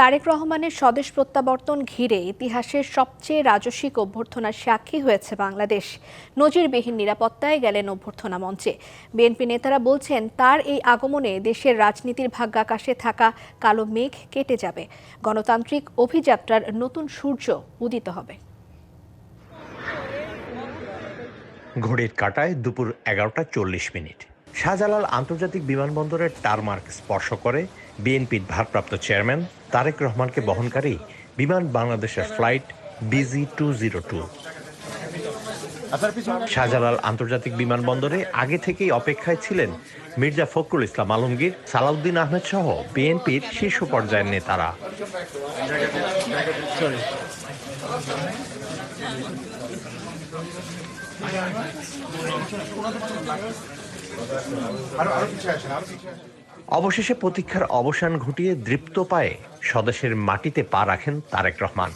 তারেক রহমানের স্বদেশ প্রত্যাবর্তন ঘিরে ইতিহাসের সবচেয়ে রাজস্বিক অভ্যর্থনার সাক্ষী হয়েছে বাংলাদেশ। নজিরবিহীন নিরাপত্তায় গেলেন অভ্যর্থনা মঞ্চে। বিএনপি নেতারা বলছেন, তার এই আগমনে দেশের রাজনীতির ভাগ্যাকাশে থাকা কালো মেঘ কেটে যাবে, গণতান্ত্রিক অভিযাত্রার নতুন সূর্য উদিত হবে। ঘড়ির কাঁটায় দুপুর 11:40। শাহজালাল আন্তর্জাতিক বিমানবন্দরের টারমার্ক স্পর্শ করে বিএনপির ভারপ্রাপ্ত চেয়ারম্যান তারেক রহমানকে বহনকারী বিমান বাংলাদেশের ফ্লাইট BG-202। শাহজালাল আন্তর্জাতিক বিমানবন্দরে আগে থেকেই অপেক্ষায় ছিলেন মির্জা ফখরুল ইসলাম আলমগীর, সালাউদ্দিন আহমেদ সহ বিএনপির শীর্ষ পর্যায়ের নেতারা। অবশেষে প্রতীক্ষার অবসান ঘটিয়ে দৃপ্ত পায়ে স্বদেশের মাটিতে পা রাখেন তারেক রহমান।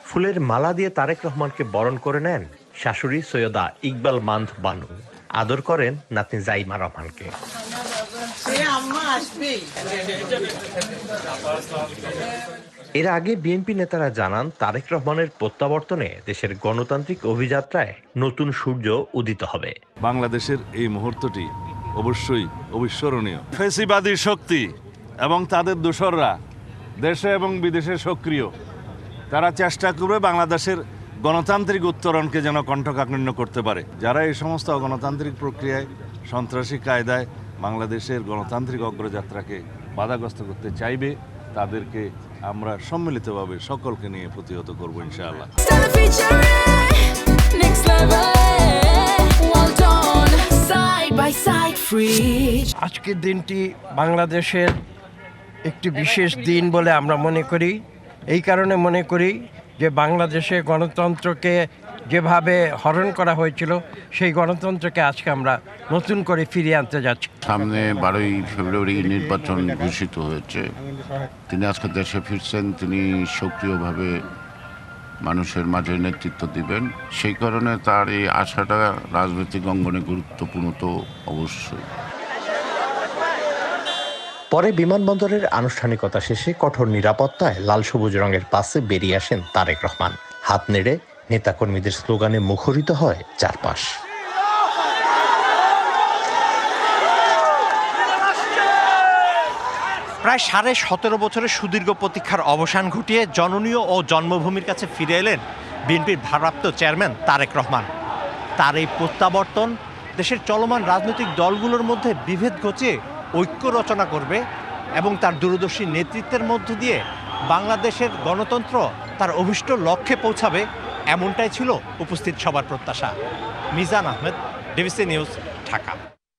ফুলের মালা দিয়ে তারেক রহমানকে বরণ করে নেন শাশুড়ি সৈয়দা ইকবাল মান্দ বানু। আদর করেন নাতনি জাইমা রহমানকে। এর আগে বিএনপি নেতারা জানান, তারেক রহমানের প্রত্যাবর্তনে দেশের গণতান্ত্রিক অভিযাত্রায় নতুন সূর্য উদিত হবে। বাংলাদেশের এই মুহূর্তটি অবশ্যই অবিস্মরণীয়। ফ্যাসিবাদী শক্তি এবং তাদের দোসররা দেশে এবং বিদেশে সক্রিয়। তারা চেষ্টা করবে বাংলাদেশের গণতান্ত্রিক উত্তরণকে যেন কণ্ঠকাকীর্ণ করতে পারে। যারা এই সমস্ত গণতান্ত্রিক প্রক্রিয়ায় সন্ত্রাসী কায়দায় বাংলাদেশের গণতান্ত্রিক অগ্রযাত্রাকে বাধাগ্রস্ত করতে চাইবে, তাদেরকে আমরা সম্মিলিতভাবে সকলকে নিয়ে প্রতিহত করব ইনশাআল্লাহ। আজকের দিনটি বাংলাদেশের একটি বিশেষ দিন বলে আমরা মনে করি। এই কারণে মনে করি যে বাংলাদেশে গণতন্ত্রকে যেভাবে হরণ করা হয়েছিল, সেই গণতন্ত্রকে আজকে আমরা নতুন করে ফিরিয়ে আনতে যাচ্ছি। সামনে 12ই ফেব্রুয়ারি নির্বাচন ঘোষিত হয়েছে। তিনি আজকে দেশে ফিরছেন, তিনি সক্রিয়ভাবে মানুষের মাঝে নেতৃত্ব দিবেন। সেই কারণে তার এই আশাটা রাজনৈতিক অঙ্গনে গুরুত্বপূর্ণ তো অবশ্যই। পরে বিমানবন্দরের আনুষ্ঠানিকতা শেষে কঠোর নিরাপত্তায় লাল সবুজ রঙের বাসে বেরিয়ে আসেন তারেক রহমান। হাত নেড়ে নেতাকর্মীদের স্লোগানে মুখরিত হয় চারপাশ। প্রায় 17.5 বছরের সুদীর্ঘ প্রতীক্ষার অবসান ঘটিয়ে জননীয় ও জন্মভূমির কাছে ফিরে এলেন বিএনপির ভারপ্রাপ্ত চেয়ারম্যান তারেক রহমান। তার এই প্রত্যাবর্তন দেশের চলমান রাজনৈতিক দলগুলোর মধ্যে বিভেদ ঘটিয়ে ঐক্য রচনা করবে এবং তার দূরদর্শী নেতৃত্বের মধ্য দিয়ে বাংলাদেশের গণতন্ত্র তার অভীষ্ট লক্ষ্যে পৌঁছাবে, এমনটাই ছিল উপস্থিত সবার প্রত্যাশা। Mizan Ahmed, DBC news, Dhaka.